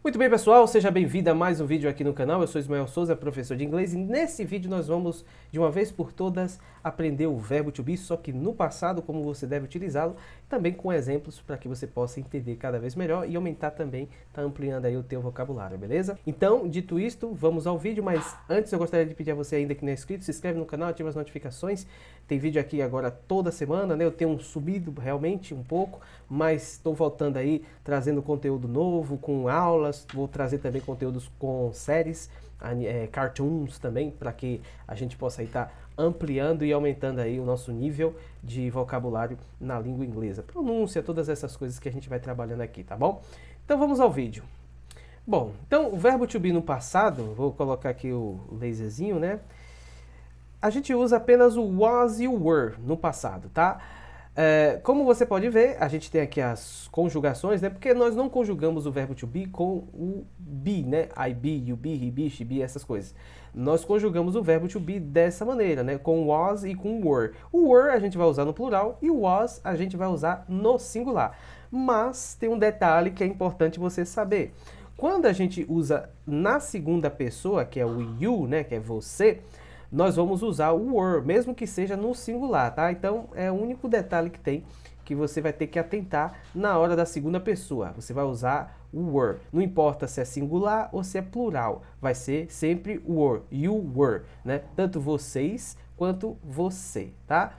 Muito bem, pessoal, seja bem-vindo a mais um vídeo aqui no canal. Eu sou Ismael Souza, professor de inglês, e nesse vídeo nós vamos, de uma vez por todas, aprender o verbo to be, só que no passado, como você deve utilizá-lo, também com exemplos para que você possa entender cada vez melhor e aumentar também, tá ampliando aí o teu vocabulário, beleza? Então, dito isto, vamos ao vídeo, mas antes eu gostaria de pedir a você ainda que não é inscrito, se inscreve no canal, ativa as notificações. Tem vídeo aqui agora toda semana, né? Eu tenho subido realmente um pouco, mas estou voltando aí, trazendo conteúdo novo, com aulas, vou trazer também conteúdos com séries, cartoons também, para que a gente possa estar ampliando e aumentando aí o nosso nível de vocabulário na língua inglesa. Pronúncia, todas essas coisas que a gente vai trabalhando aqui, tá bom? Então vamos ao vídeo. Bom, então o verbo to be no passado, vou colocar aqui o laserzinho, né? A gente usa apenas o was e o were no passado, tá? Como você pode ver, a gente tem aqui as conjugações, né? Porque nós não conjugamos o verbo to be com o be, né? I be, you be, he be, she be, essas coisas. Nós conjugamos o verbo to be dessa maneira, né? Com was e com were. O were a gente vai usar no plural e o was a gente vai usar no singular. Mas tem um detalhe que é importante você saber. Quando a gente usa na segunda pessoa, que é o you, né? Que é você, nós vamos usar o were, mesmo que seja no singular, tá? Então, é o único detalhe que tem que você vai ter que atentar na hora da segunda pessoa. Você vai usar o were. Não importa se é singular ou se é plural, vai ser sempre were, you were, né? Tanto vocês quanto você, tá?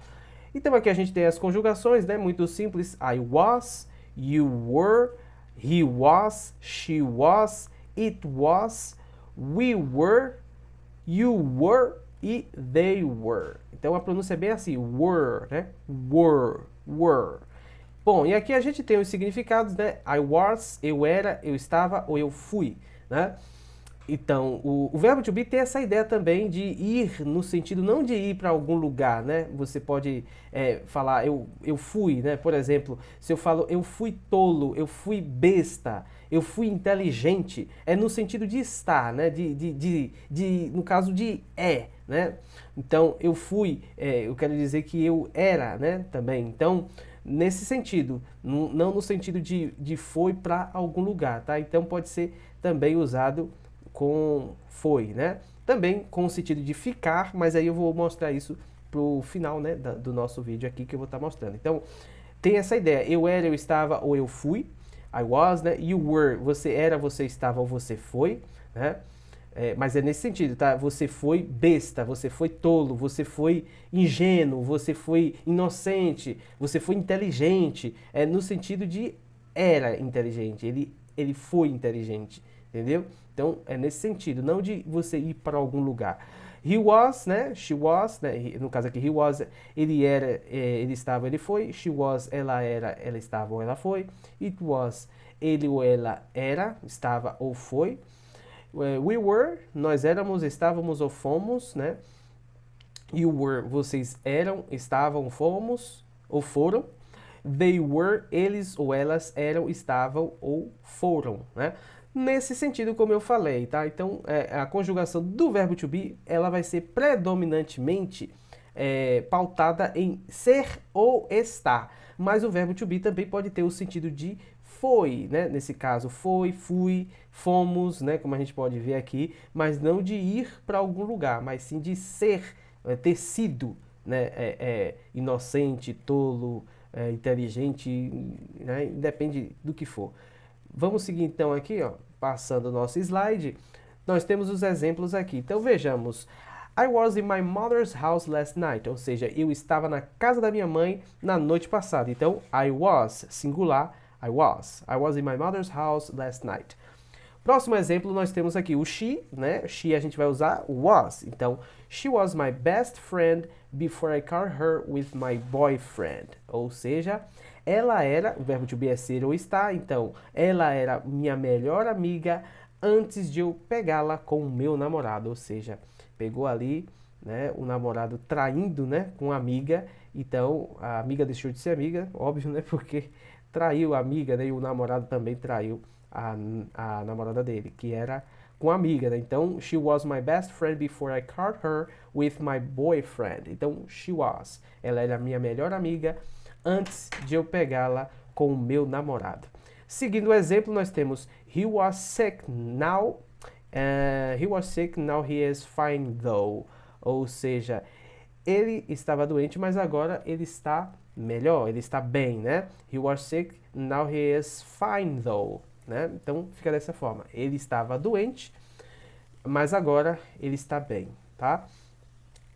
Então aqui a gente tem as conjugações, né? Muito simples. I was, you were, he was, she was, it was, we were, you were e they were. Então a pronúncia é bem assim, were, né? Were. Bom, e aqui a gente tem os significados, né? I was, eu era, eu estava ou eu fui, né? Então, o verbo to be tem essa ideia também de ir no sentido não de ir para algum lugar, né? Você pode falar eu fui, né? Por exemplo, se eu falo eu fui tolo, eu fui besta, eu fui inteligente, é no sentido de estar, né? No caso de né? Então, eu fui, eu quero dizer que eu era, né? Também. Então, nesse sentido, não no sentido de foi para algum lugar, tá? Então, pode ser também usado com foi, né? Também com o sentido de ficar, mas aí eu vou mostrar isso pro final, né, do nosso vídeo aqui que eu vou estar mostrando. Então, tem essa ideia, eu era, eu estava ou eu fui, I was, né? You were, você era, você estava ou você foi, né? Mas é nesse sentido, tá? Você foi besta, você foi tolo, você foi ingênuo, você foi inocente, você foi inteligente. É no sentido de era inteligente, ele foi inteligente, entendeu? Então é nesse sentido, não de você ir para algum lugar. He was, né? She was, né? No caso aqui, he was, ele era, ele estava, ele foi. She was, ela era, ela estava ou ela foi. It was, ele ou ela era, estava ou foi. We were, nós éramos, estávamos ou fomos, né? You were, vocês eram, estavam, fomos ou foram. They were, eles ou elas eram, estavam ou foram, né? Nesse sentido, como eu falei, tá? Então, a conjugação do verbo to be, ela vai ser predominantemente pautada em ser ou estar. Mas o verbo to be também pode ter o sentido de foi, né? Nesse caso, foi, fui, fomos, né? Como a gente pode ver aqui, mas não de ir para algum lugar, mas sim de ser, ter sido, né? Inocente, tolo, inteligente, né? Depende do que for. Vamos seguir então aqui, ó, passando o nosso slide. Nós temos os exemplos aqui. Então vejamos. I was in my mother's house last night. Ou seja, eu estava na casa da minha mãe na noite passada. Então, I was, singular, I was. I was in my mother's house last night. Próximo exemplo, nós temos aqui o she, né? She a gente vai usar was. Então, she was my best friend before I caught her with my boyfriend. Ou seja, ela era, o verbo to be é ser ou estar, então, ela era minha melhor amiga antes de eu pegá-la com o meu namorado. Ou seja, pegou ali, né, o namorado traindo, né, com a amiga. Então, a amiga deixou de ser amiga, óbvio, né, porque traiu a amiga, né, e o namorado também traiu a namorada dele, que era com a amiga, né? Então, she was my best friend before I caught her with my boyfriend. Então, she was. Ela era minha melhor amiga antes de eu pegá-la com o meu namorado. Seguindo o exemplo, nós temos He was sick now. He was sick, now he is fine though. Ou seja, ele estava doente, mas agora ele está melhor, ele está bem, né? He was sick, now he is fine though, né? Então fica dessa forma. Ele estava doente, mas agora ele está bem, tá?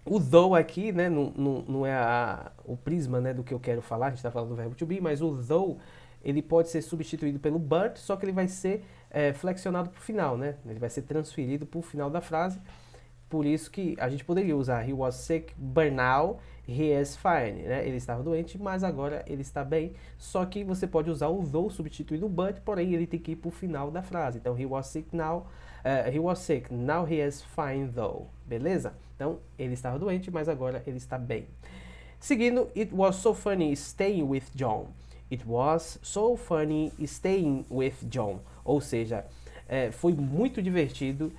O though aqui, né, não é o prisma, né, do que eu quero falar, a gente está falando do verbo to be, mas o though, ele pode ser substituído pelo but, só que ele vai ser flexionado para o final, né? Ele vai ser transferido para o final da frase. Por isso que a gente poderia usar he was sick, but now he is fine, né? Ele estava doente, mas agora ele está bem. Só que você pode usar o though substituindo o but, porém ele tem que ir para o final da frase. Então, he was sick, now he is fine though. Beleza? Então, ele estava doente, mas agora ele está bem. Seguindo, it was so funny staying with John. It was so funny staying with John. Ou seja, foi muito divertido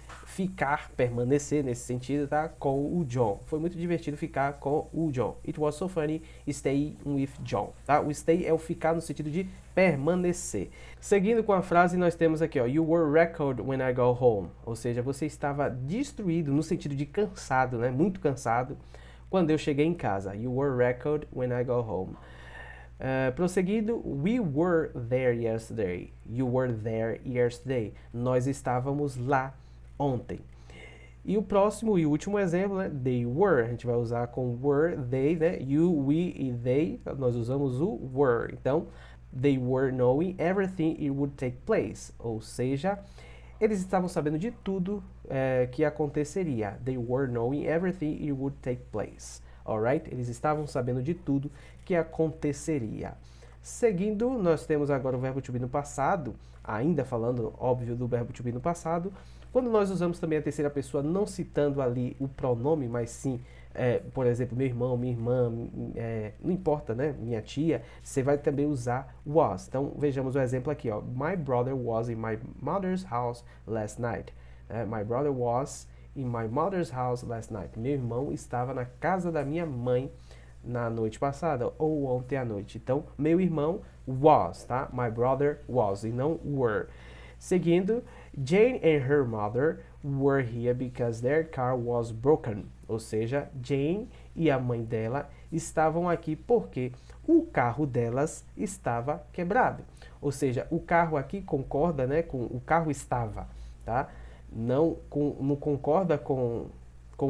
permanecer nesse sentido, tá? Com o John. Foi muito divertido ficar com o John. It was so funny staying with John, tá? O stay é o ficar no sentido de permanecer. Seguindo com a frase, nós temos aqui, ó, you were wrecked when I got home. Ou seja, você estava destruído no sentido de cansado, né? Muito cansado quando eu cheguei em casa. You were wrecked when I got home. Prosseguindo, we were there yesterday. You were there yesterday. Nós estávamos lá ontem. E o próximo e último exemplo, né? They were. A gente vai usar com were, they, né? You, we e they. Nós usamos o were. Então, they were knowing everything it would take place. Ou seja, eles estavam sabendo de tudo que aconteceria. They were knowing everything it would take place. Alright? Eles estavam sabendo de tudo que aconteceria. Seguindo, nós temos agora o verbo to be no passado, ainda falando, óbvio, do verbo to be no passado, quando nós usamos também a terceira pessoa, não citando ali o pronome, mas sim, por exemplo, meu irmão, minha irmã, não importa, né, minha tia, você vai também usar was. Então, vejamos o exemplo aqui, ó. My brother was in my mother's house last night. My brother was in my mother's house last night. Meu irmão estava na casa da minha mãe na noite passada ou ontem à noite. Então, meu irmão was, tá? My brother was e não were. Seguindo, Jane and her mother were here because their car was broken. Ou seja, Jane e a mãe dela estavam aqui porque o carro delas estava quebrado. Ou seja, o carro aqui concorda, né, com o carro estava, tá? Não concorda com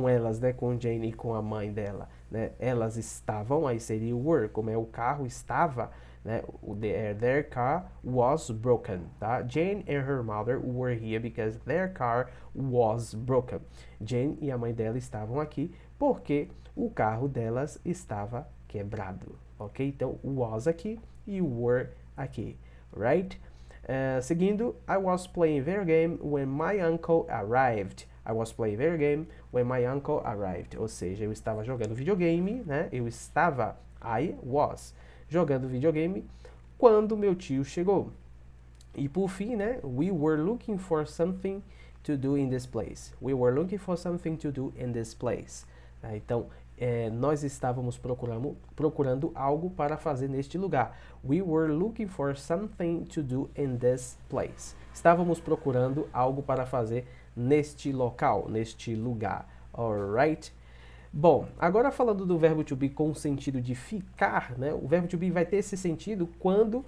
elas, né, com Jane e com a mãe dela, né? Elas estavam, aí seria o were, como é o carro estava, né? Their car was broken, tá? Jane and her mother were here because their car was broken. Jane e a mãe dela estavam aqui porque o carro delas estava quebrado, ok? Então, was aqui e were aqui, right? Seguindo, I was playing video game when my uncle arrived. I was playing video game when my uncle arrived. Ou seja, eu estava jogando videogame, né? I was jogando videogame quando meu tio chegou. E por fim, né? We were looking for something to do in this place. We were looking for something to do in this place. Então, nós estávamos procurando algo para fazer neste lugar. We were looking for something to do in this place. Estávamos procurando algo para fazer neste local, neste lugar. Alright? Bom, agora falando do verbo to be com o sentido de ficar, né? O verbo to be vai ter esse sentido quando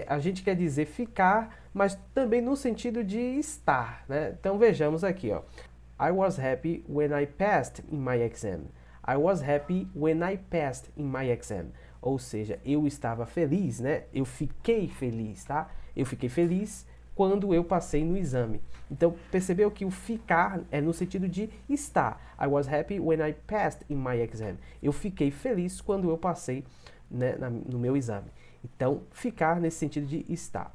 a gente quer dizer ficar, mas também no sentido de estar, né? Então vejamos aqui, ó. I was happy when I passed in my exam. I was happy when I passed in my exam. Ou seja, eu estava feliz, né? Eu fiquei feliz, tá? Eu fiquei feliz quando eu passei no exame. Então, percebeu que o ficar é no sentido de estar. I was happy when I passed in my exam. Eu fiquei feliz quando eu passei, né, no meu exame. Então, ficar nesse sentido de estar.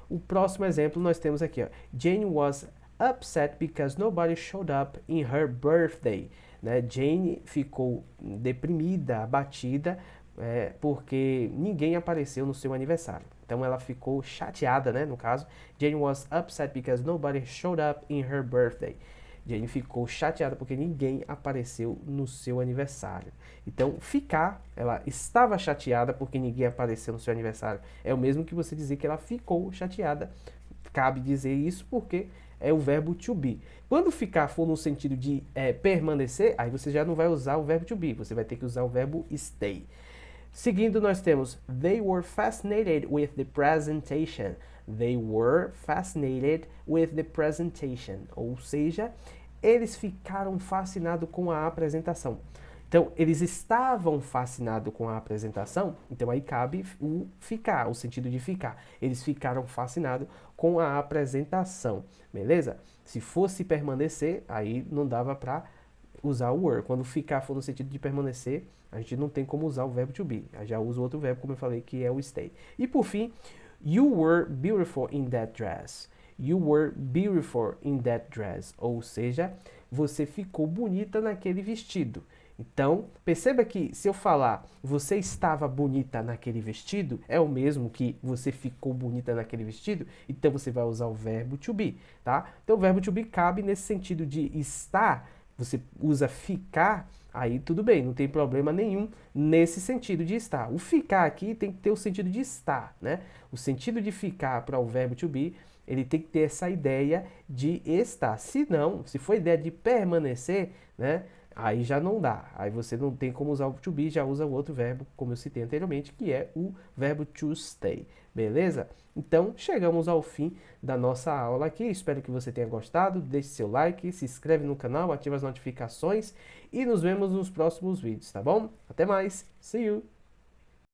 O próximo exemplo nós temos aqui, ó. Jane was upset because nobody showed up in her birthday. Né? Jane ficou deprimida, abatida, porque ninguém apareceu no seu aniversário. Então ela ficou chateada, né? No caso, Jane was upset because nobody showed up in her birthday. Jane ficou chateada porque ninguém apareceu no seu aniversário. Então, ficar, ela estava chateada porque ninguém apareceu no seu aniversário. É o mesmo que você dizer que ela ficou chateada cabe dizer isso porque é o verbo to be. Quando ficar for no sentido de permanecer, aí você já não vai usar o verbo to be, você vai ter que usar o verbo stay. Seguindo, nós temos they were fascinated with the presentation. They were fascinated with the presentation. Ou seja, eles ficaram fascinados com a apresentação. Então, eles estavam fascinados com a apresentação, então aí cabe o ficar, o sentido de ficar. Eles ficaram fascinados com a apresentação, beleza? Se fosse permanecer, aí não dava para usar o were. Quando ficar for no sentido de permanecer, a gente não tem como usar o verbo to be. Eu já uso outro verbo, como eu falei, que é o stay. E por fim, you were beautiful in that dress. You were beautiful in that dress. Ou seja, você ficou bonita naquele vestido. Então, perceba que se eu falar você estava bonita naquele vestido, é o mesmo que você ficou bonita naquele vestido, então você vai usar o verbo to be, tá? Então, o verbo to be cabe nesse sentido de estar, você usa ficar, aí tudo bem, não tem problema nenhum nesse sentido de estar. O ficar aqui tem que ter o sentido de estar, né? O sentido de ficar para o verbo to be, ele tem que ter essa ideia de estar. Se não, se for ideia de permanecer, né? Aí já não dá, aí você não tem como usar o to be, já usa o outro verbo, como eu citei anteriormente, que é o verbo to stay, beleza? Então, chegamos ao fim da nossa aula aqui, espero que você tenha gostado, deixe seu like, se inscreve no canal, ativa as notificações e nos vemos nos próximos vídeos, tá bom? Até mais, see you!